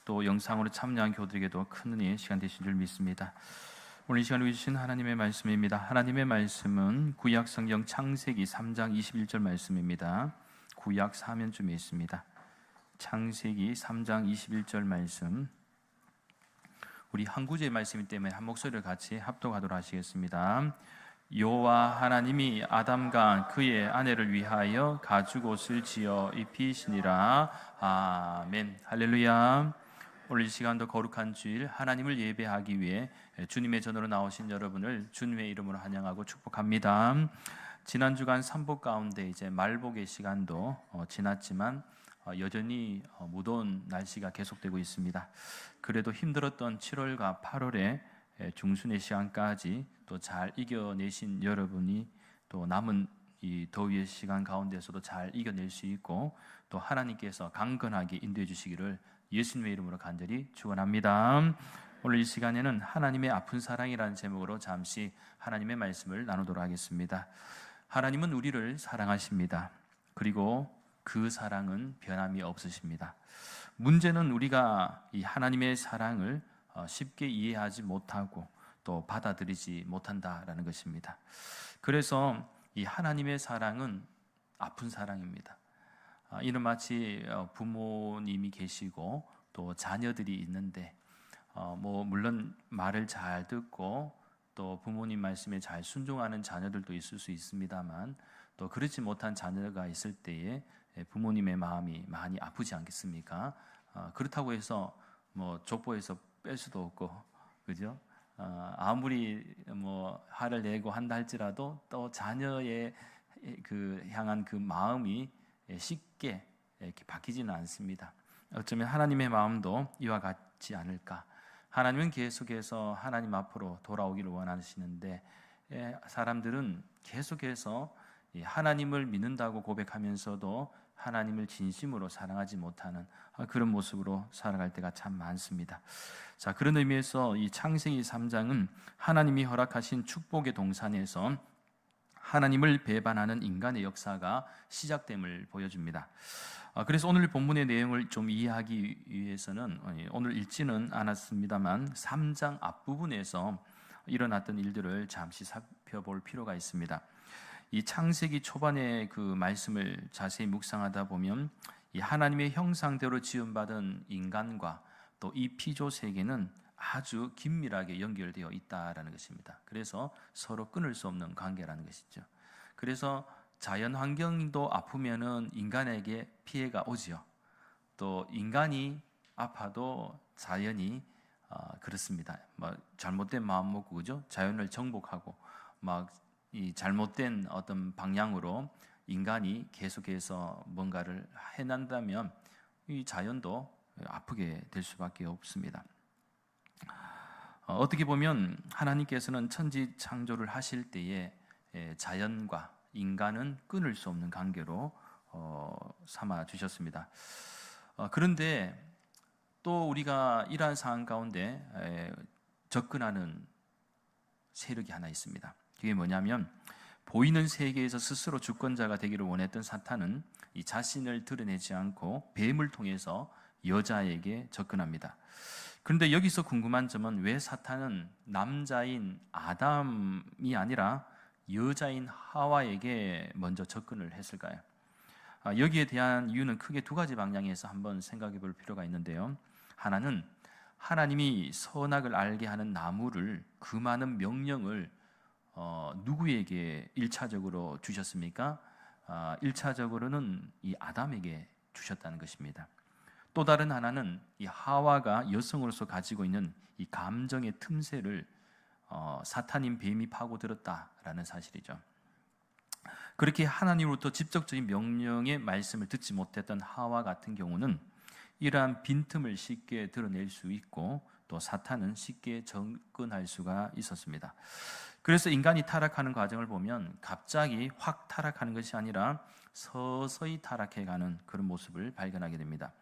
또 영상으로 참여한 교우들에게도 큰 은혜의 시간 되신 줄 믿습니다. 오늘 이 시간에 주신 하나님의 말씀입니다. 하나님의 말씀은 구약 성경 창세기 3장 21절 말씀입니다. 구약 사면쯤에 있습니다. 창세기 3장 21절 말씀, 우리 한 구절의 말씀이기 때문에 한 목소리를 같이 합독하도록 하시겠습니다. 여호와 하나님이 아담과 그의 아내를 위하여 가죽옷을 지어 입히시니라. 아멘. 할렐루야. 오늘 이 시간도 거룩한 주일 하나님을 예배하기 위해 주님의 전으로 나오신 여러분을 주님의 이름으로 환영하고 축복합니다. 지난 주간 삼복 가운데 이제 말복의 시간도 지났지만 여전히 무더운 날씨가 계속되고 있습니다. 그래도 힘들었던 7월과 8월의 중순의 시간까지 또 잘 이겨내신 여러분이 또 남은 이 더위의 시간 가운데서도 잘 이겨낼 수 있고 또 하나님께서 강건하게 인도해 주시기를 예수님의 이름으로 간절히 축원합니다. 오늘 이 시간에는 하나님의 아픈 사랑이라는 제목으로 잠시 하나님의 말씀을 나누도록 하겠습니다. 하나님은 우리를 사랑하십니다. 그리고 그 사랑은 변함이 없으십니다. 문제는 우리가 이 하나님의 사랑을 쉽게 이해하지 못하고 또 받아들이지 못한다라는 것입니다. 그래서 이 하나님의 사랑은 아픈 사랑입니다. 이는 마치 부모님이 계시고 또 자녀들이 있는데 물론 말을 잘 듣고 또 부모님 말씀에 잘 순종하는 자녀들도 있을 수 있습니다만 또 그렇지 못한 자녀가 있을 때에 부모님의 마음이 많이 아프지 않겠습니까? 그렇다고 해서 족보에서 뺄 수도 없고, 그죠? 아무리 화를 내고 한다 할지라도 또 자녀의 향한 그 마음이 쉽게 이렇게 바뀌지는 않습니다. 어쩌면 하나님의 마음도 이와 같지 않을까? 하나님은 계속해서 하나님 앞으로 돌아오기를 원하시는데 사람들은 계속해서 하나님을 믿는다고 고백하면서도 하나님을 진심으로 사랑하지 못하는 그런 모습으로 살아갈 때가 참 많습니다. 자, 그런 의미에서 이 창세기 3장은 하나님이 허락하신 축복의 동산에서 하나님을 배반하는 인간의 역사가 시작됨을 보여줍니다. 그래서 오늘 본문의 내용을 좀 이해하기 위해서는 오늘 읽지는 않았습니다만 3장 앞부분에서 일어났던 일들을 잠시 살펴볼 필요가 있습니다. 이 창세기 초반의 그 말씀을 자세히 묵상하다 보면 이 하나님의 형상대로 지음받은 인간과 또 이 피조 세계는 아주 긴밀하게 연결되어 있다라는 것입니다. 그래서 서로 끊을 수 없는 관계라는 것이죠. 그래서 자연 환경도 아프면은 인간에게 피해가 오지요. 또 인간이 아파도 자연이 그렇습니다. 잘못된 마음 먹고, 그죠? 자연을 정복하고 이 잘못된 어떤 방향으로 인간이 계속해서 뭔가를 해낸다면 이 자연도 아프게 될 수밖에 없습니다. 어떻게 보면 하나님께서는 천지 창조를 하실 때에 자연과 인간은 끊을 수 없는 관계로 삼아 주셨습니다. 그런데 또 우리가 이러한 상황 가운데 접근하는 세력이 하나 있습니다. 그게 뭐냐면 보이는 세계에서 스스로 주권자가 되기를 원했던 사탄은 이 자신을 드러내지 않고 뱀을 통해서 여자에게 접근합니다. 그런데 여기서 궁금한 점은 왜 사탄은 남자인 아담이 아니라 여자인 하와에게 먼저 접근을 했을까요? 여기에 대한 이유는 크게 두 가지 방향에서 한번 생각해 볼 필요가 있는데요. 하나는 하나님이 선악을 알게 하는 나무를 금하는 명령을 누구에게 1차적으로 주셨습니까? 1차적으로는 이 아담에게 주셨다는 것입니다. 또 다른 하나는 이 하와가 여성으로서 가지고 있는 이 감정의 틈새를 사탄인 뱀이 파고들었다라는 사실이죠. 그렇게 하나님으로부터 직접적인 명령의 말씀을 듣지 못했던 하와 같은 경우는 이러한 빈틈을 쉽게 드러낼 수 있고 또 사탄은 쉽게 접근할 수가 있었습니다. 그래서 인간이 타락하는 과정을 보면 갑자기 확 타락하는 것이 아니라 서서히 타락해가는 그런 모습을 발견하게 됩니다.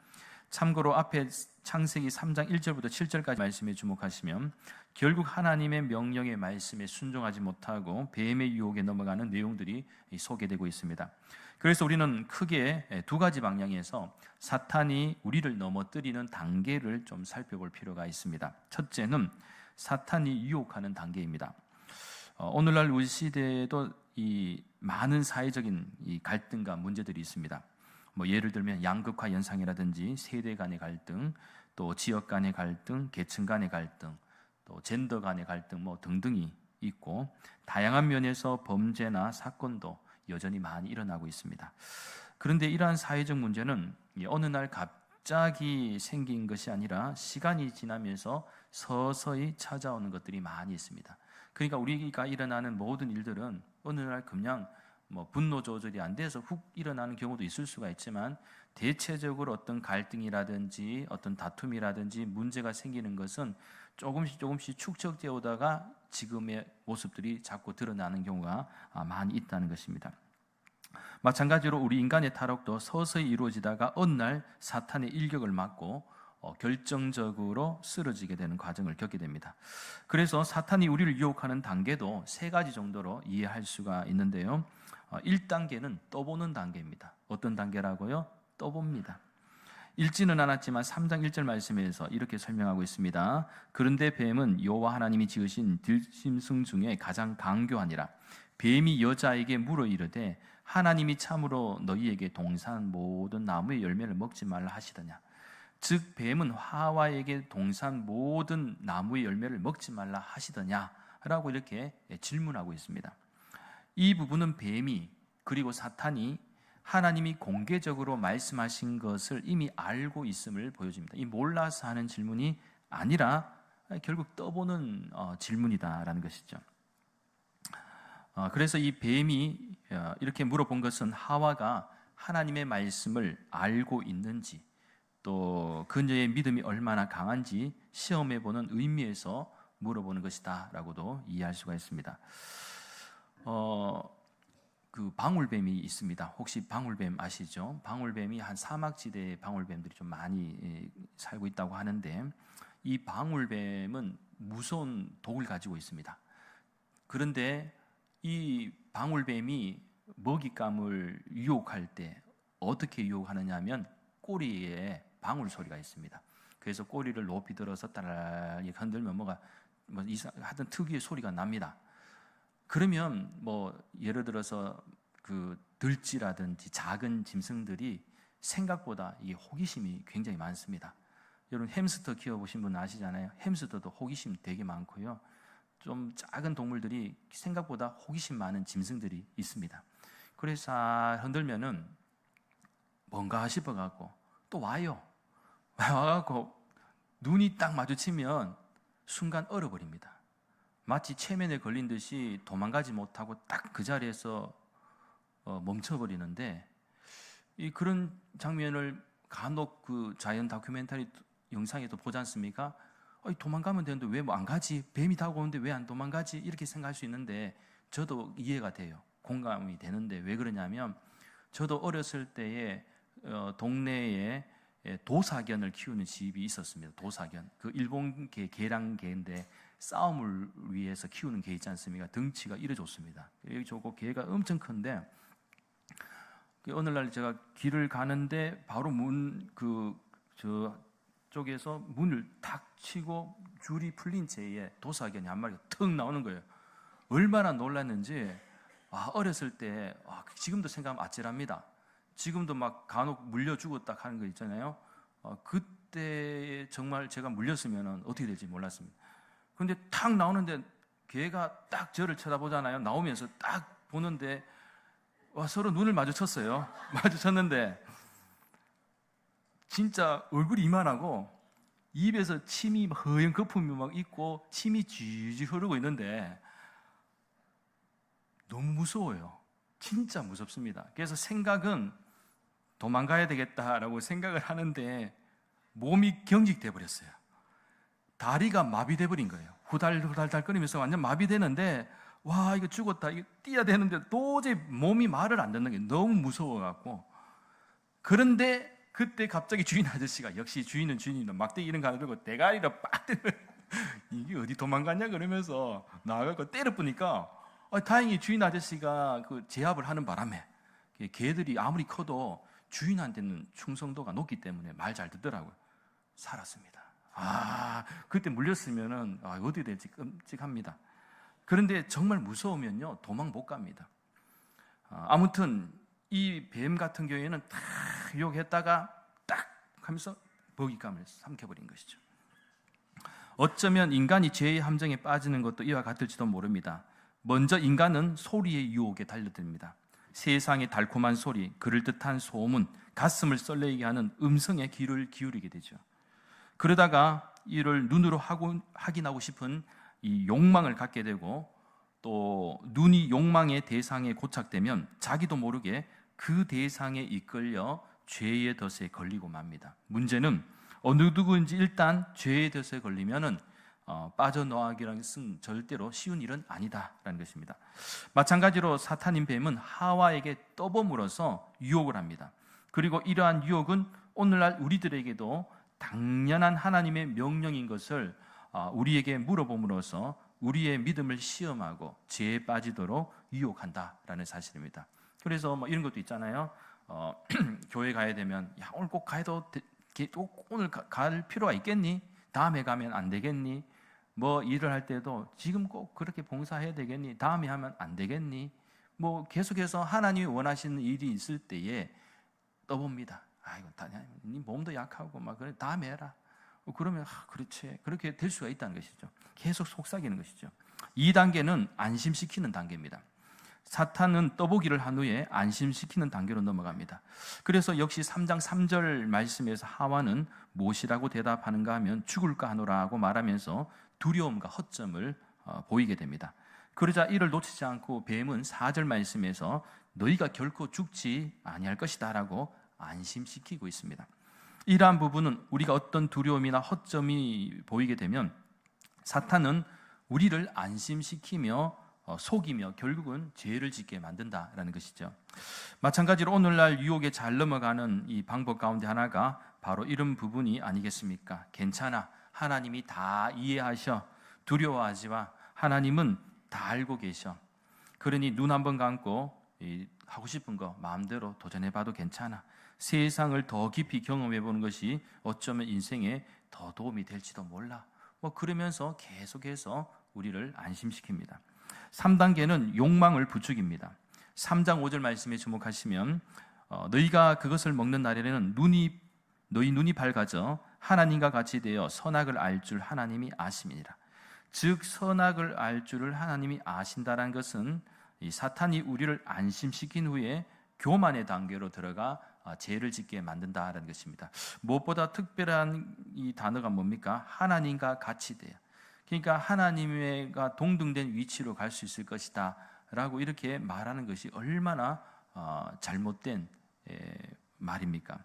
참고로 앞에 창세기 3장 1절부터 7절까지 말씀에 주목하시면 결국 하나님의 명령의 말씀에 순종하지 못하고 뱀의 유혹에 넘어가는 내용들이 소개되고 있습니다. 그래서 우리는 크게 두 가지 방향에서 사탄이 우리를 넘어뜨리는 단계를 좀 살펴볼 필요가 있습니다. 첫째는 사탄이 유혹하는 단계입니다. 오늘날 우리 시대에도 이 많은 사회적인 이 갈등과 문제들이 있습니다. 예를 들면 양극화 현상이라든지 세대 간의 갈등, 또 지역 간의 갈등, 계층 간의 갈등, 또 젠더 간의 갈등 등등이 있고, 다양한 면에서 범죄나 사건도 여전히 많이 일어나고 있습니다. 그런데 이러한 사회적 문제는 어느 날 갑자기 생긴 것이 아니라 시간이 지나면서 서서히 찾아오는 것들이 많이 있습니다. 그러니까 우리가 일어나는 모든 일들은 어느 날 그냥 분노 조절이 안 돼서 훅 일어나는 경우도 있을 수가 있지만, 대체적으로 어떤 갈등이라든지 어떤 다툼이라든지 문제가 생기는 것은 조금씩 축적되어 오다가 지금의 모습들이 자꾸 드러나는 경우가 많이 있다는 것입니다. 마찬가지로 우리 인간의 타락도 서서히 이루어지다가 어느 날 사탄의 일격을 맞고 결정적으로 쓰러지게 되는 과정을 겪게 됩니다. 그래서 사탄이 우리를 유혹하는 단계도 세 가지 정도로 이해할 수가 있는데요. 1단계는 떠보는 단계입니다. 어떤 단계라고요? 떠봅니다. 읽지는 않았지만 3장 1절 말씀에서 이렇게 설명하고 있습니다. 그런데 뱀은 여호와 하나님이 지으신 들짐승 중에 가장 강교하니라. 뱀이 여자에게 물어 이르되 하나님이 참으로 너희에게 동산 모든 나무의 열매를 먹지 말라 하시더냐. 즉 뱀은 하와에게 동산 모든 나무의 열매를 먹지 말라 하시더냐 라고 이렇게 질문하고 있습니다. 이 부분은 뱀이 그리고 사탄이 하나님이 공개적으로 말씀하신 것을 이미 알고 있음을 보여줍니다. 이 몰라서 하는 질문이 아니라 결국 떠보는 질문이다라는 것이죠. 그래서 이 뱀이 이렇게 물어본 것은 하와가 하나님의 말씀을 알고 있는지, 또 그녀의 믿음이 얼마나 강한지 시험해보는 의미에서 물어보는 것이다 라고도 이해할 수가 있습니다. 그 방울뱀이 있습니다. 혹시 방울뱀 아시죠? 방울뱀이 한 사막지대에 방울뱀들이 좀 많이 살고 있다고 하는데, 이 방울뱀은 무서운 독을 가지고 있습니다. 그런데 이 방울뱀이 먹잇감을 유혹할 때 어떻게 유혹하느냐 하면 꼬리에 방울 소리가 있습니다. 그래서 꼬리를 높이 들어서 따라 흔들면 하여튼 특유의 소리가 납니다. 그러면 예를 들어서 그 들쥐라든지 작은 짐승들이 생각보다 이 호기심이 굉장히 많습니다. 여러분 햄스터 키워보신 분 아시잖아요. 햄스터도 호기심 되게 많고요. 좀 작은 동물들이 생각보다 호기심 많은 짐승들이 있습니다. 그래서 흔들면은 뭔가 싶어갖고 또 와요. 와갖고 눈이 딱 마주치면 순간 얼어버립니다. 마치 체면에 걸린 듯이 도망가지 못하고 딱 그 자리에서 멈춰버리는데, 그런 장면을 간혹 그 자연 다큐멘터리 영상에도 보지 않습니까? 도망가면 되는데 왜 안 가지? 뱀이 다가오는데 왜 안 도망가지? 이렇게 생각할 수 있는데 저도 이해가 돼요. 공감이 되는데 왜 그러냐면, 저도 어렸을 때에 동네에 도사견을 키우는 집이 있었습니다. 도사견. 그 일본 개, 개랑개인데 싸움을 위해서 키우는 개 있지 않습니까? 덩치가 이래 좋습니다. 여기 저거 개가 엄청 큰데, 어느 날 제가 길을 가는데 바로 쪽에서 문을 탁 치고 줄이 풀린 채에 도사견이 한 마리가 턱 나오는 거예요. 얼마나 놀랐는지, 어렸을 때, 지금도 생각하면 아찔합니다. 지금도 막 간혹 물려 죽었다 하는 거 있잖아요. 그때 정말 제가 물렸으면 어떻게 될지 몰랐습니다. 근데 탁 나오는데 개가 딱 저를 쳐다보잖아요. 나오면서 딱 보는데 서로 눈을 마주쳤어요. 마주쳤는데 진짜 얼굴이 이만하고 입에서 침이 허연 거품이 막 있고 침이 쥐쥐 흐르고 있는데 너무 무서워요. 진짜 무섭습니다. 그래서 생각은 도망가야 되겠다라고 생각을 하는데 몸이 경직돼 버렸어요. 다리가 마비돼 버린 거예요. 후달후달달 거리면서 완전 마비되는데, 이거 죽었다, 이거 뛰어야 되는데 도저히 몸이 말을 안 듣는 게 너무 무서워갖고, 그런데 그때 갑자기 주인 아저씨가, 역시 주인은 주인이다, 막대기 이런 거 하나 들고 대가리를 빡 때려. 이게 어디 도망갔냐 그러면서 나가고 때려보니까 다행히 주인 아저씨가 그 제압을 하는 바람에 개들이 아무리 커도 주인한테는 충성도가 높기 때문에 말 잘 듣더라고요. 살았습니다. 그때 물렸으면은 어디 될지 끔찍합니다. 그런데 정말 무서우면요 도망 못 갑니다. 아무튼 이 뱀 같은 경우에는 딱 유혹했다가 딱 하면서 먹잇감을 삼켜버린 것이죠. 어쩌면 인간이 죄의 함정에 빠지는 것도 이와 같을지도 모릅니다. 먼저 인간은 소리의 유혹에 달려듭니다. 세상의 달콤한 소리, 그럴듯한 소문, 가슴을 설레게 하는 음성에 귀를 기울이게 되죠. 그러다가 이를 눈으로 확인하고 싶은 이 욕망을 갖게 되고, 또 눈이 욕망의 대상에 고착되면 자기도 모르게 그 대상에 이끌려 죄의 덫에 걸리고 맙니다. 문제는 어느 누구인지 일단 죄의 덫에 걸리면은 빠져나가기라는 것은 절대로 쉬운 일은 아니다라는 것입니다. 마찬가지로 사탄인 뱀은 하와에게 떠범으로써 유혹을 합니다. 그리고 이러한 유혹은 오늘날 우리들에게도 당연한 하나님의 명령인 것을 우리에게 물어봄으로써 우리의 믿음을 시험하고 죄에 빠지도록 유혹한다라는 사실입니다. 그래서 이런 것도 있잖아요. 교회 가야 되면 오늘 꼭 가도 오늘 갈 필요가 있겠니? 다음에 가면 안 되겠니? 일을 할 때도 지금 꼭 그렇게 봉사해야 되겠니? 다음에 하면 안 되겠니? 계속해서 하나님이 원하시는 일이 있을 때에 떠봅니다. 아이고, 네 몸도 약하고 그래 다음에 해라. 그러면 그렇지, 그렇게 될 수가 있다는 것이죠. 계속 속삭이는 것이죠. 2단계는 안심시키는 단계입니다. 사탄은 떠보기를 한 후에 안심시키는 단계로 넘어갑니다. 그래서 역시 3장 3절 말씀에서 하와는 무엇이라고 대답하는가 하면 죽을까 하노라고 말하면서 두려움과 허점을 보이게 됩니다. 그러자 이를 놓치지 않고 뱀은 4절 말씀에서 너희가 결코 죽지 아니할 것이다 라고 안심시키고 있습니다. 이러한 부분은 우리가 어떤 두려움이나 허점이 보이게 되면 사탄은 우리를 안심시키며 속이며 결국은 죄를 짓게 만든다라는 것이죠. 마찬가지로 오늘날 유혹에 잘 넘어가는 이 방법 가운데 하나가 바로 이런 부분이 아니겠습니까? 괜찮아, 하나님이 다 이해하셔, 두려워하지 마, 하나님은 다 알고 계셔, 그러니 눈 한번 감고 하고 싶은 거 마음대로 도전해봐도 괜찮아, 세상을 더 깊이 경험해보는 것이 어쩌면 인생에 더 도움이 될지도 몰라, 그러면서 계속해서 우리를 안심시킵니다. 3단계는 욕망을 부추깁니다. 3장 5절 말씀에 주목하시면 너희가 그것을 먹는 날에는 너희 눈이 밝아져 하나님과 같이 되어 선악을 알 줄 하나님이 아심이니라. 즉 선악을 알 줄을 하나님이 아신다는 것은 이 사탄이 우리를 안심시킨 후에 교만의 단계로 들어가 죄를 짓게 만든다는 것입니다. 무엇보다 특별한 이 단어가 뭡니까? 하나님과 같이 돼요. 그러니까 하나님과 동등된 위치로 갈 수 있을 것이다 라고 이렇게 말하는 것이 얼마나 잘못된 말입니까?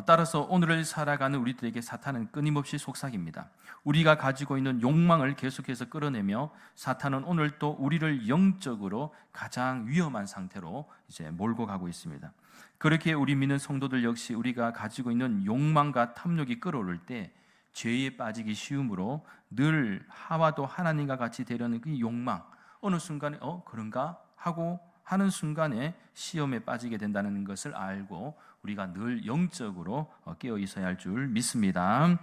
따라서 오늘을 살아가는 우리들에게 사탄은 끊임없이 속삭입니다. 우리가 가지고 있는 욕망을 계속해서 끌어내며 사탄은 오늘 또 우리를 영적으로 가장 위험한 상태로 이제 몰고 가고 있습니다. 그렇게 우리 믿는 성도들 역시 우리가 가지고 있는 욕망과 탐욕이 끌어오를 때 죄에 빠지기 쉬우므로 늘 하와도 하나님과 같이 되려는 그 욕망, 어느 순간에 그런가 하고 하는 순간에 시험에 빠지게 된다는 것을 알고 우리가 늘 영적으로 깨어 있어야 할 줄 믿습니다.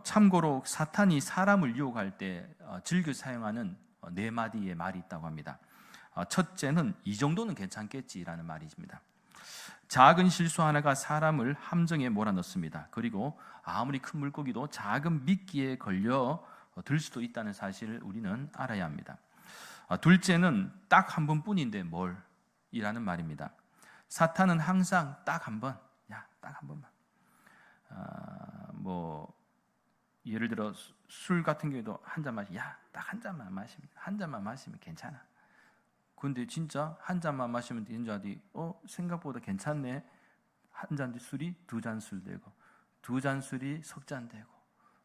참고로 사탄이 사람을 유혹할 때 즐겨 사용하는 4마디의 말이 있다고 합니다. 첫째는 이 정도는 괜찮겠지라는 말입니다. 작은 실수 하나가 사람을 함정에 몰아넣습니다. 그리고 아무리 큰 물고기도 작은 미끼에 걸려 들 수도 있다는 사실을 우리는 알아야 합니다. 둘째는 딱 한 번뿐인데 뭘? 이라는 말입니다. 사탄은 항상 딱 한 번, 딱 한 번만. 예를 들어 술 같은 경우에도 한 잔 마시면, 딱 한 잔만 마시면 괜찮아. 근데 진짜 한 잔만 마시면 되는 줄 알았더니 생각보다 괜찮네. 한 잔 술이 2잔 술 되고, 2잔 술이 석 잔 되고,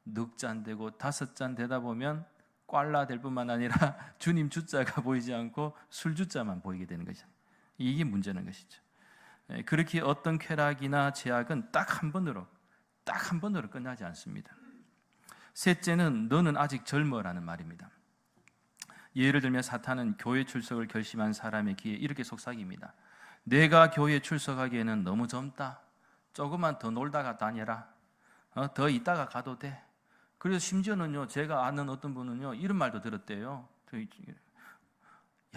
넉 잔 되고, 5잔 되다 보면 꽐라 될 뿐만 아니라 주님 주자가 보이지 않고 술 주자만 보이게 되는 것이죠. 이게 문제는 것이죠. 그렇게 어떤 쾌락이나 제약은 딱 한 번으로 끝나지 않습니다. 셋째는 너는 아직 젊어라는 말입니다. 예를 들면 사탄은 교회 출석을 결심한 사람의 귀에 이렇게 속삭입니다. 내가 교회에 출석하기에는 너무 젊다. 조금만 더 놀다가 다녀라. 더 있다가 가도 돼. 그래서 심지어는요, 제가 아는 어떤 분은요, 이런 말도 들었대요.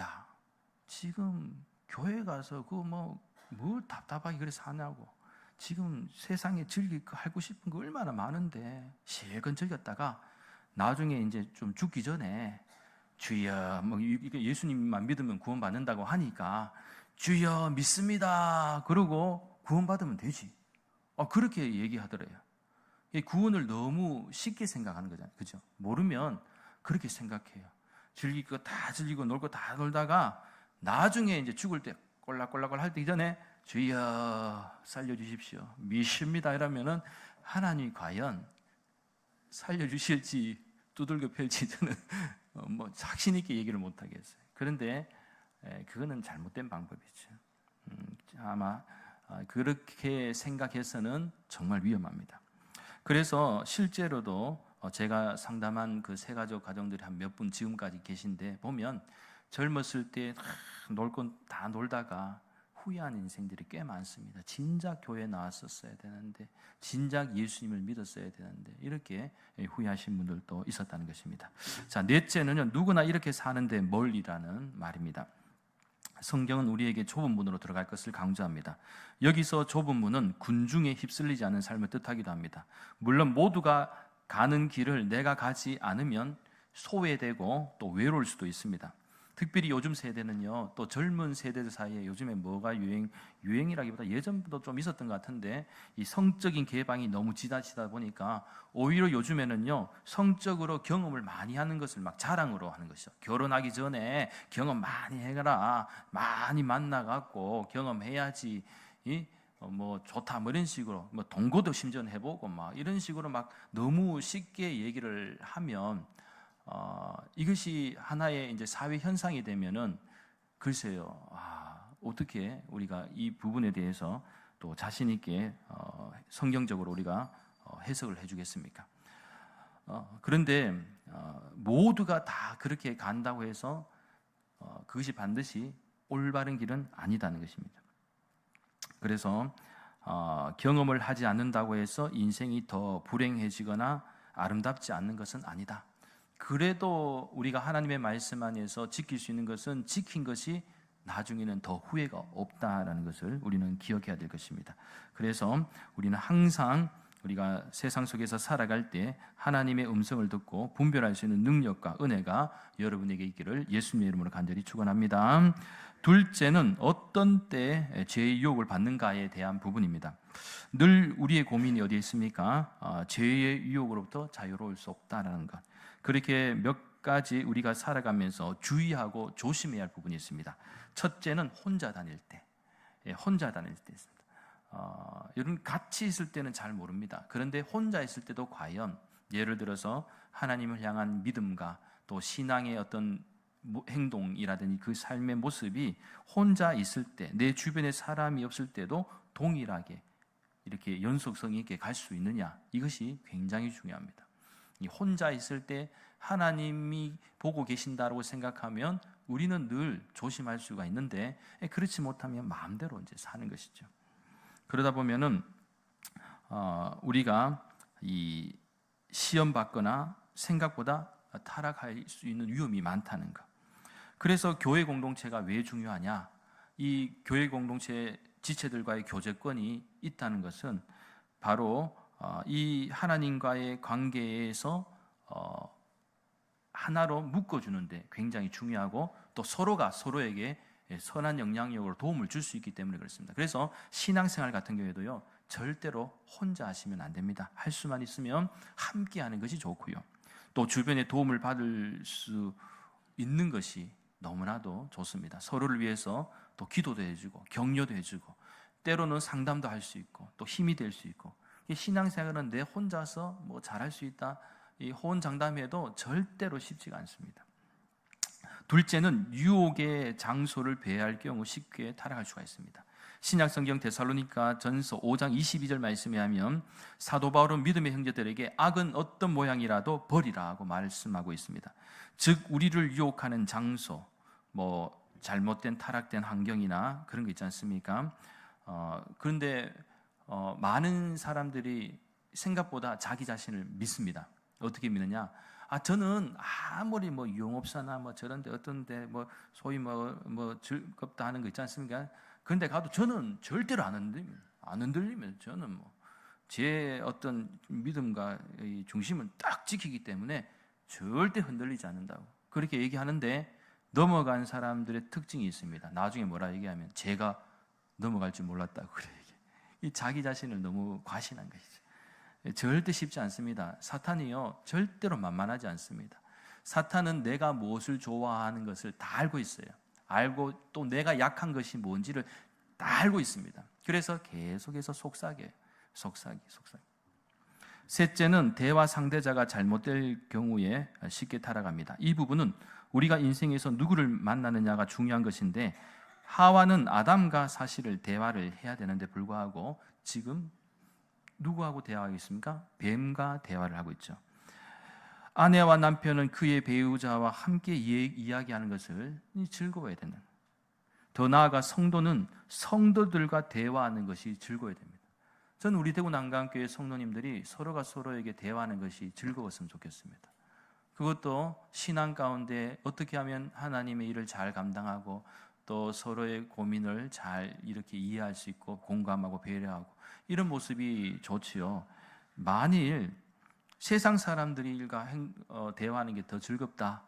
야, 지금 교회 가서 뭘 답답하게 그래 사냐고. 지금 세상에 하고 싶은 거 얼마나 많은데 실컷 즐겼다가 나중에 이제 좀 죽기 전에 주여, 이게 예수님만 믿으면 구원받는다고 하니까 주여 믿습니다. 그러고 구원받으면 되지. 그렇게 얘기하더래요. 구원을 너무 쉽게 생각하는 거잖아요. 그죠? 모르면 그렇게 생각해요. 즐길 거 다 즐기고 놀 거 다 놀다가 나중에 이제 죽을 때 꼴락꼴락을 할 때 이전에 주여 살려주십시오. 믿습니다. 이러면은 하나님이 과연 살려주실지 두들겨 펼지 저는 자신 있게 얘기를 못 하겠어요. 그런데 그거는 잘못된 방법이죠. 아마 그렇게 생각해서는 정말 위험합니다. 그래서 실제로도 제가 상담한 그 세 가족 가정들이 한 몇 분 지금까지 계신데 보면 젊었을 때 놀 건 다 놀다가 후회한 인생들이 꽤 많습니다. 진작 교회 나왔었어야 되는데, 진작 예수님을 믿었어야 되는데 이렇게 후회하신 분들도 있었다는 것입니다. 자, 넷째는요, 누구나 이렇게 사는데 뭘이라는 말입니다. 성경은 우리에게 좁은 문으로 들어갈 것을 강조합니다. 여기서 좁은 문은 군중에 휩쓸리지 않은 삶을 뜻하기도 합니다. 물론 모두가 가는 길을 내가 가지 않으면 소외되고 또 외로울 수도 있습니다. 특별히 요즘 세대는요, 또 젊은 세대들 사이에 요즘에 뭐가 유행이라기보다 예전부터 좀 있었던 것 같은데, 이 성적인 개방이 너무 지나치다 보니까 오히려 요즘에는요, 성적으로 경험을 많이 하는 것을 막 자랑으로 하는 것이죠. 결혼하기 전에 경험 많이 해가라, 많이 만나갖고 경험해야지, 좋다, 이런 식으로, 동거도 심지어 해보고, 이런 식으로 막 너무 쉽게 얘기를 하면, 이것이 하나의 이제 사회 현상이 되면은 글쎄요, 어떻게 우리가 이 부분에 대해서 또 자신 있게 성경적으로 우리가 해석을 해주겠습니까? 그런데 모두가 다 그렇게 간다고 해서 그것이 반드시 올바른 길은 아니다는 것입니다. 그래서 경험을 하지 않는다고 해서 인생이 더 불행해지거나 아름답지 않는 것은 아니다. 그래도 우리가 하나님의 말씀 안에서 지킬 수 있는 것은 지킨 것이 나중에는 더 후회가 없다라는 것을 우리는 기억해야 될 것입니다. 그래서 우리는 항상 우리가 세상 속에서 살아갈 때 하나님의 음성을 듣고 분별할 수 있는 능력과 은혜가 여러분에게 있기를 예수님의 이름으로 간절히 축원합니다. 둘째는 어떤 때 죄의 유혹을 받는가에 대한 부분입니다. 늘 우리의 고민이 어디에 있습니까? 죄의 유혹으로부터 자유로울 수 없다라는 것. 그렇게 몇 가지 우리가 살아가면서 주의하고 조심해야 할 부분이 있습니다. 첫째는 혼자 다닐 때 있습니다. 여러분 같이 있을 때는 잘 모릅니다. 그런데 혼자 있을 때도 과연 예를 들어서 하나님을 향한 믿음과 또 신앙의 어떤 행동이라든지 그 삶의 모습이 혼자 있을 때, 내 주변에 사람이 없을 때도 동일하게 이렇게 연속성 있게 갈 수 있느냐, 이것이 굉장히 중요합니다. 혼자 있을 때 하나님이 보고 계신다고 생각하면 우리는 늘 조심할 수가 있는데, 그렇지 못하면 마음대로 이제 사는 것이죠. 그러다 보면은 우리가 이 시험 받거나 생각보다 타락할 수 있는 위험이 많다는 것. 그래서 교회 공동체가 왜 중요하냐? 이 교회 공동체 지체들과의 교제권이 있다는 것은 바로 이 하나님과의 관계에서 하나로 묶어주는데 굉장히 중요하고, 또 서로가 서로에게 선한 영향력으로 도움을 줄 수 있기 때문에 그렇습니다. 그래서 신앙생활 같은 경우에도요, 절대로 혼자 하시면 안 됩니다. 할 수만 있으면 함께 하는 것이 좋고요, 또 주변에 도움을 받을 수 있는 것이 너무나도 좋습니다. 서로를 위해서 또 기도도 해주고 격려도 해주고 때로는 상담도 할 수 있고 또 힘이 될 수 있고, 신앙생활은 내 혼자서 잘할 수 있다, 이 호언장담해도 절대로 쉽지가 않습니다. 둘째는 유혹의 장소를 배회할 경우 쉽게 타락할 수가 있습니다. 신약성경 데살로니가 전서 5장 22절 말씀에 하면 사도 바울은 믿음의 형제들에게 악은 어떤 모양이라도 버리라 하고 말씀하고 있습니다. 즉 우리를 유혹하는 장소, 잘못된 타락된 환경이나 그런 거 있지 않습니까? 그런데 많은 사람들이 생각보다 자기 자신을 믿습니다. 어떻게 믿느냐? 저는 아무리 유흥업소나 저런데 어떤데 소위 즐겁다 하는 거 있지 않습니까? 그런데 가도 저는 절대로 안 흔들리면 저는 제 어떤 믿음과 이 중심은 딱 지키기 때문에 절대 흔들리지 않는다고 그렇게 얘기하는데, 넘어간 사람들의 특징이 있습니다. 나중에 뭐라 얘기하면 제가 넘어갈 줄 몰랐다고 그래. 이 자기 자신을 너무 과신한 것이죠. 절대 쉽지 않습니다. 사탄이요 절대로 만만하지 않습니다. 사탄은 내가 무엇을 좋아하는 것을 다 알고 있어요. 알고 또 내가 약한 것이 뭔지를 다 알고 있습니다. 그래서 계속해서 속삭여요. 속삭이. 셋째는 대화 상대자가 잘못될 경우에 쉽게 타락합니다. 이 부분은 우리가 인생에서 누구를 만나느냐가 중요한 것인데, 하와는 아담과 사실을 대화를 해야 되는데 불구하고 지금 누구하고 대화하겠습니까? 뱀과 대화를 하고 있죠. 아내와 남편은 그의 배우자와 함께 이야기하는 것을 즐거워해야 된다. 더 나아가 성도는 성도들과 대화하는 것이 즐거워야 됩니다. 저는 우리 대구 난강교회 성도님들이 서로가 서로에게 대화하는 것이 즐거웠으면 좋겠습니다. 그것도 신앙 가운데 어떻게 하면 하나님의 일을 잘 감당하고 또 서로의 고민을 잘 이렇게 이해할 수 있고 공감하고 배려하고 이런 모습이 좋지요. 만일 세상 사람들과 대화하는 게 더 즐겁다,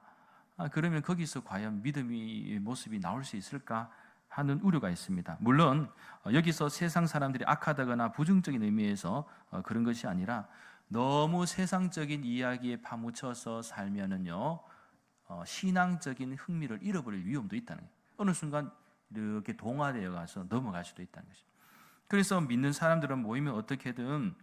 그러면 거기서 과연 믿음의 모습이 나올 수 있을까 하는 우려가 있습니다. 물론 여기서 세상 사람들이 악하다거나 부정적인 의미에서 그런 것이 아니라, 너무 세상적인 이야기에 파묻혀서 살면은요 신앙적인 흥미를 잃어버릴 위험도 있다는 거예요. 어느 순간 이렇게 동화되어 가서 넘어갈 수도 있다는 것이죠. 그래서 믿는 사람들은 모이면 어떻게든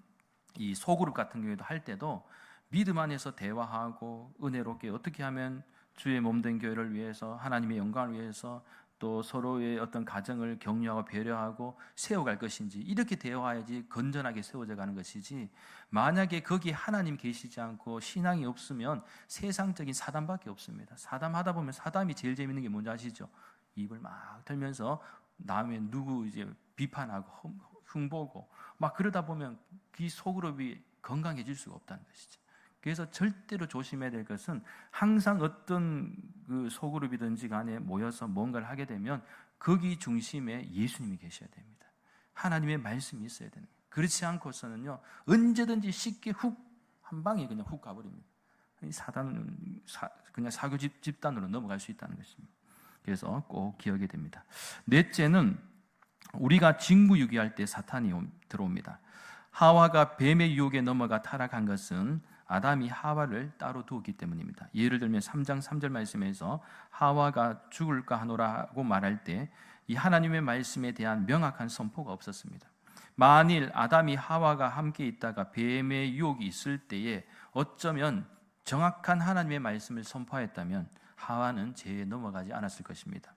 이 소그룹 같은 경우에도 할 때도 믿음 안에서 대화하고 은혜롭게 어떻게 하면 주의 몸된 교회를 위해서, 하나님의 영광을 위해서, 또 서로의 어떤 가정을 격려하고 배려하고 세워갈 것인지, 이렇게 대화해야지 건전하게 세워져 가는 것이지, 만약에 거기에 하나님 계시지 않고 신앙이 없으면 세상적인 사담밖에 없습니다. 사담하다 보면 사담이 제일 재밌는 게 뭔지 아시죠? 입을 막 털면서 남의 누구 이제 비판하고 흉보고 막 그러다 보면 그 소그룹이 건강해질 수가 없다는 것이죠. 그래서 절대로 조심해야 될 것은, 항상 어떤 그 소그룹이든지 간에 모여서 뭔가를 하게 되면 거기 중심에 예수님이 계셔야 됩니다. 하나님의 말씀이 있어야 되는 거예요. 그렇지 않고서는요 언제든지 쉽게 한 방에 그냥 훅 가버립니다. 사단은 그냥 사교 집단으로 넘어갈 수 있다는 것입니다. 그래서 꼭 기억해야 됩니다. 넷째는 우리가 직무유기할 때 사탄이 들어옵니다. 하와가 뱀의 유혹에 넘어가 타락한 것은 아담이 하와를 따로 두었기 때문입니다. 예를 들면 3장 3절 말씀에서 하와가 죽을까 하노라고 말할 때 이 하나님의 말씀에 대한 명확한 선포가 없었습니다. 만일 아담이 하와가 함께 있다가 뱀의 유혹이 있을 때에 어쩌면 정확한 하나님의 말씀을 선포했다면 하와는 죄에 넘어가지 않았을 것입니다.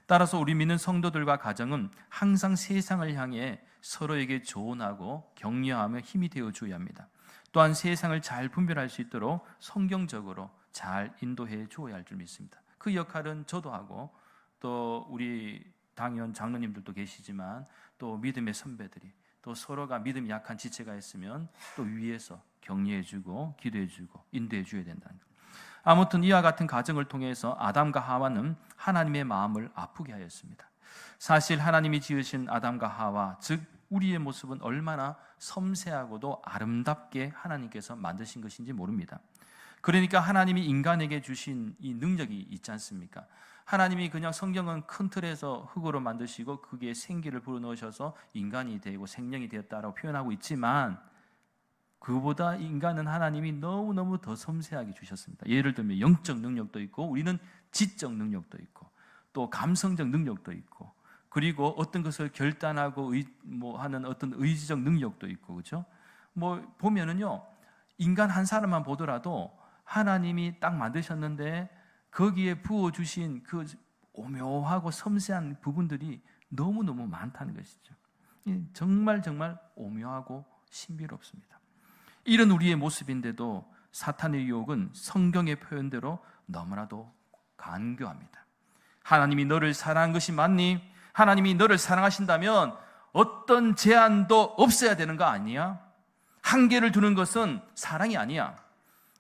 따라서 우리 믿는 성도들과 가정은 항상 세상을 향해 서로에게 조언하고 격려하며 힘이 되어줘야 합니다. 또한 세상을 잘 분별할 수 있도록 성경적으로 잘 인도해 주어야 할 줄 믿습니다. 그 역할은 저도 하고 또 우리 당연 장로님들도 계시지만 또 믿음의 선배들이, 또 서로가 믿음이 약한 지체가 있으면 또 위에서 격려해주고 기도해주고 인도해줘야 된다는 것. 아무튼 이와 같은 과정을 통해서 아담과 하와는 하나님의 마음을 아프게 하였습니다. 사실 하나님이 지으신 아담과 하와, 즉 우리의 모습은 얼마나 섬세하고도 아름답게 하나님께서 만드신 것인지 모릅니다. 그러니까 하나님이 인간에게 주신 이 능력이 있지 않습니까? 하나님이 그냥 성경은 큰 틀에서 흙으로 만드시고 그게 생기를 불어넣으셔서 인간이 되고 생명이 되었다라고 표현하고 있지만, 그보다 인간은 하나님이 너무너무 더 섬세하게 주셨습니다. 예를 들면 영적 능력도 있고, 우리는 지적 능력도 있고, 또 감성적 능력도 있고, 그리고 어떤 것을 결단하고 하는 어떤 의지적 능력도 있고, 그렇죠? 보면은요, 인간 한 사람만 보더라도 하나님이 딱 만드셨는데 거기에 부어주신 그 오묘하고 섬세한 부분들이 너무너무 많다는 것이죠. 정말 오묘하고 신비롭습니다. 이런 우리의 모습인데도 사탄의 유혹은 성경의 표현대로 너무나도 간교합니다. 하나님이 너를 사랑한 것이 맞니? 하나님이 너를 사랑하신다면 어떤 제한도 없어야 되는 거 아니야? 한계를 두는 것은 사랑이 아니야.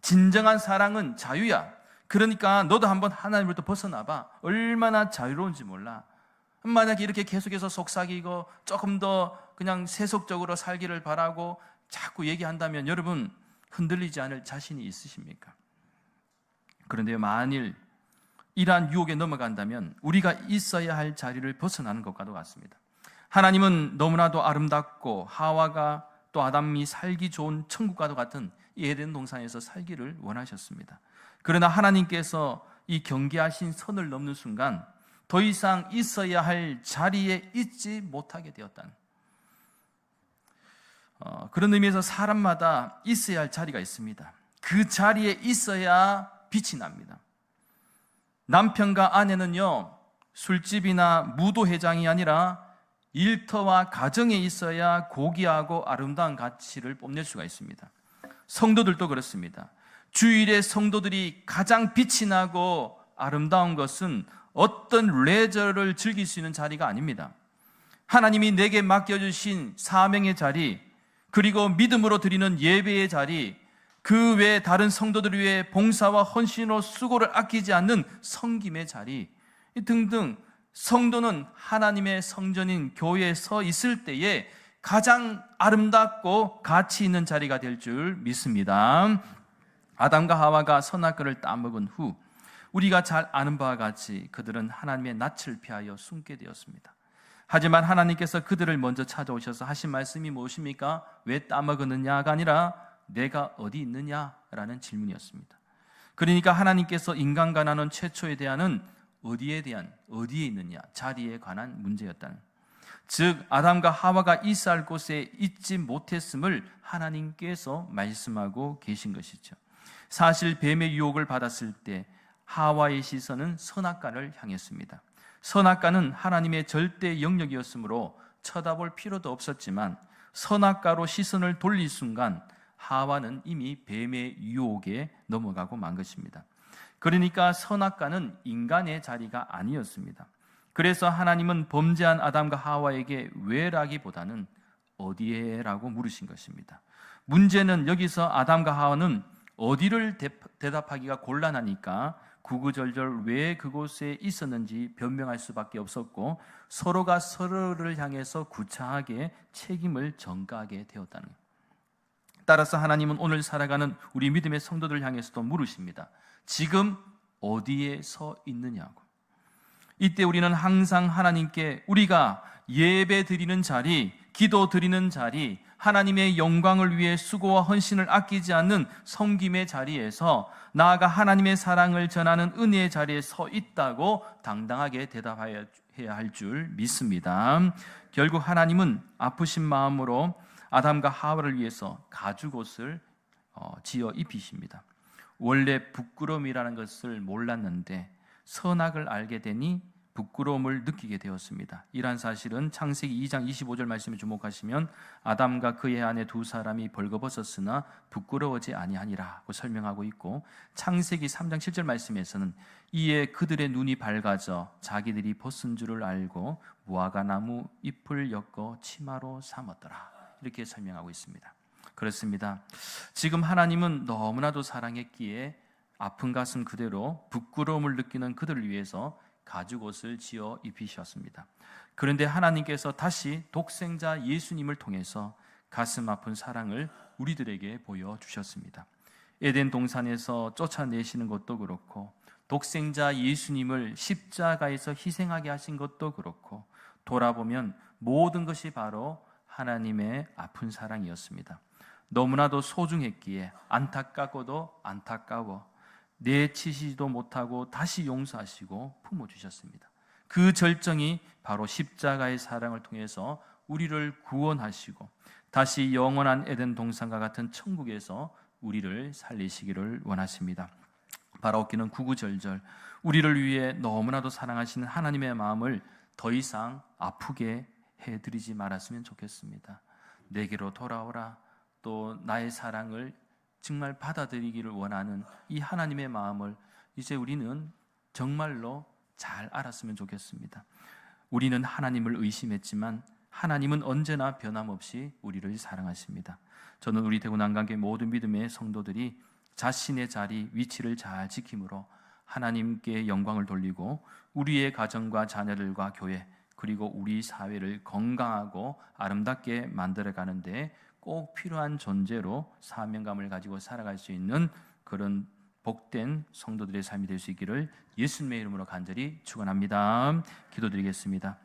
진정한 사랑은 자유야. 그러니까 너도 한번 하나님으로부터 벗어나봐. 얼마나 자유로운지 몰라. 만약에 이렇게 계속해서 속삭이고 조금 더 그냥 세속적으로 살기를 바라고 자꾸 얘기한다면 여러분 흔들리지 않을 자신이 있으십니까? 그런데 만일 이러한 유혹에 넘어간다면 우리가 있어야 할 자리를 벗어나는 것과도 같습니다. 하나님은 너무나도 아름답고 하와가 또 아담이 살기 좋은 천국과도 같은 이 에덴 동산에서 살기를 원하셨습니다. 그러나 하나님께서 이 경계하신 선을 넘는 순간 더 이상 있어야 할 자리에 있지 못하게 되었다는 그런 의미에서 사람마다 있어야 할 자리가 있습니다. 그 자리에 있어야 빛이 납니다. 남편과 아내는요, 술집이나 무도회장이 아니라 일터와 가정에 있어야 고귀하고 아름다운 가치를 뽐낼 수가 있습니다. 성도들도 그렇습니다. 주일에 성도들이 가장 빛이 나고 아름다운 것은 어떤 레저를 즐길 수 있는 자리가 아닙니다. 하나님이 내게 맡겨주신 사명의 자리, 그리고 믿음으로 드리는 예배의 자리, 그 외에 다른 성도들 위해 봉사와 헌신으로 수고를 아끼지 않는 섬김의 자리 등등, 성도는 하나님의 성전인 교회에 서 있을 때에 가장 아름답고 가치 있는 자리가 될 줄 믿습니다. 아담과 하와가 선악과를 따먹은 후 우리가 잘 아는 바와 같이 그들은 하나님의 낯을 피하여 숨게 되었습니다. 하지만 하나님께서 그들을 먼저 찾아오셔서 하신 말씀이 무엇입니까? 왜 따먹었느냐가 아니라 내가 어디 있느냐라는 질문이었습니다. 그러니까 하나님께서 인간과 나눈 최초의 대화는 어디에 있느냐, 자리에 관한 문제였다는, 즉 아담과 하와가 있어야 할 곳에 있지 못했음을 하나님께서 말씀하고 계신 것이죠. 사실 뱀의 유혹을 받았을 때 하와의 시선은 선악과를 향했습니다. 선악과는 하나님의 절대 영역이었으므로 쳐다볼 필요도 없었지만 선악과로 시선을 돌릴 순간 하와는 이미 뱀의 유혹에 넘어가고 만 것입니다. 그러니까 선악과는 인간의 자리가 아니었습니다. 그래서 하나님은 범죄한 아담과 하와에게 왜라기보다는 어디에라고 물으신 것입니다. 문제는 여기서 아담과 하와는 어디를 대답하기가 곤란하니까 구구절절 왜 그곳에 있었는지 변명할 수밖에 없었고 서로가 서로를 향해서 구차하게 책임을 전가하게 되었다는 것. 따라서 하나님은 오늘 살아가는 우리 믿음의 성도들 향해서도 물으십니다. 지금 어디에 서 있느냐고. 이때 우리는 항상 하나님께 우리가 예배 드리는 자리, 기도 드리는 자리, 하나님의 영광을 위해 수고와 헌신을 아끼지 않는 섬김의 자리에서 나아가 하나님의 사랑을 전하는 은혜의 자리에 서 있다고 당당하게 대답해야 할 줄 믿습니다. 결국 하나님은 아프신 마음으로 아담과 하와를 위해서 가죽옷을 지어 입히십니다. 원래 부끄러움이라는 것을 몰랐는데 선악을 알게 되니 부끄러움을 느끼게 되었습니다. 이러한 사실은 창세기 2장 25절 말씀에 주목하시면 아담과 그의 아내 두 사람이 벌거벗었으나 부끄러워지 아니하니라고 설명하고 있고, 창세기 3장 7절 말씀에서는 이에 그들의 눈이 밝아져 자기들이 벗은 줄을 알고 무화과 나무 잎을 엮어 치마로 삼았더라, 이렇게 설명하고 있습니다. 그렇습니다. 지금 하나님은 너무나도 사랑했기에 아픈 가슴 그대로 부끄러움을 느끼는 그들을 위해서 가죽옷을 지어 입히셨습니다. 그런데 하나님께서 다시 독생자 예수님을 통해서 가슴 아픈 사랑을 우리들에게 보여주셨습니다. 에덴 동산에서 쫓아내시는 것도 그렇고 독생자 예수님을 십자가에서 희생하게 하신 것도 그렇고 돌아보면 모든 것이 바로 하나님의 아픈 사랑이었습니다. 너무나도 소중했기에 안타깝고도 안타까워 내치시지도 못하고 다시 용서하시고 품어주셨습니다. 그 절정이 바로 십자가의 사랑을 통해서 우리를 구원하시고 다시 영원한 에덴 동산과 같은 천국에서 우리를 살리시기를 원하십니다. 바라옵기는 구구절절 우리를 위해 너무나도 사랑하시는 하나님의 마음을 더 이상 아프게 해드리지 말았으면 좋겠습니다. 내게로 돌아오라. 또 나의 사랑을 정말 받아들이기를 원하는 이 하나님의 마음을 이제 우리는 정말로 잘 알았으면 좋겠습니다. 우리는 하나님을 의심했지만 하나님은 언제나 변함없이 우리를 사랑하십니다. 저는 우리 대구 난강교회 모든 믿음의 성도들이 자신의 자리, 위치를 잘 지킴으로 하나님께 영광을 돌리고 우리의 가정과 자녀들과 교회 그리고 우리 사회를 건강하고 아름답게 만들어가는데 꼭 필요한 존재로 사명감을 가지고 살아갈 수 있는 그런 복된 성도들의 삶이 될 수 있기를 예수님의 이름으로 간절히 축원합니다. 기도드리겠습니다.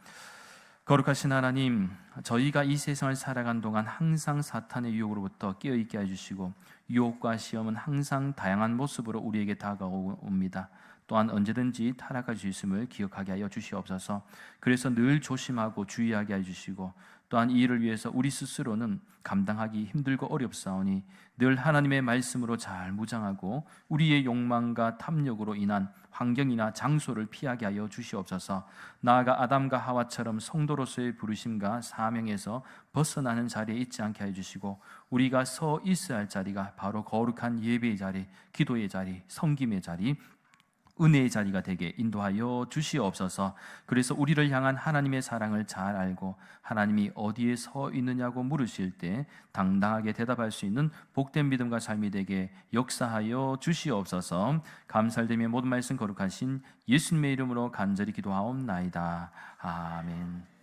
거룩하신 하나님, 저희가 이 세상을 살아간 동안 항상 사탄의 유혹으로부터 깨어있게 해주시고 유혹과 시험은 항상 다양한 모습으로 우리에게 다가옵니다. 또한 언제든지 타락할 수 있음을 기억하게 하여 주시옵소서. 그래서 늘 조심하고 주의하게 해주시고 또한 이 일을 위해서 우리 스스로는 감당하기 힘들고 어렵사오니 늘 하나님의 말씀으로 잘 무장하고 우리의 욕망과 탐욕으로 인한 환경이나 장소를 피하게 하여 주시옵소서. 나아가 아담과 하와처럼 성도로서의 부르심과 사명에서 벗어나는 자리에 있지 않게 해주시고 우리가 서 있어야 할 자리가 바로 거룩한 예배의 자리, 기도의 자리, 섬김의 자리, 은혜의 자리가 되게 인도하여 주시옵소서. 그래서 우리를 향한 하나님의 사랑을 잘 알고 하나님이 어디에 서 있느냐고 물으실 때 당당하게 대답할 수 있는 복된 믿음과 삶이 되게 역사하여 주시옵소서. 감사드리며 모든 말씀 거룩하신 예수님의 이름으로 간절히 기도하옵나이다. 아멘.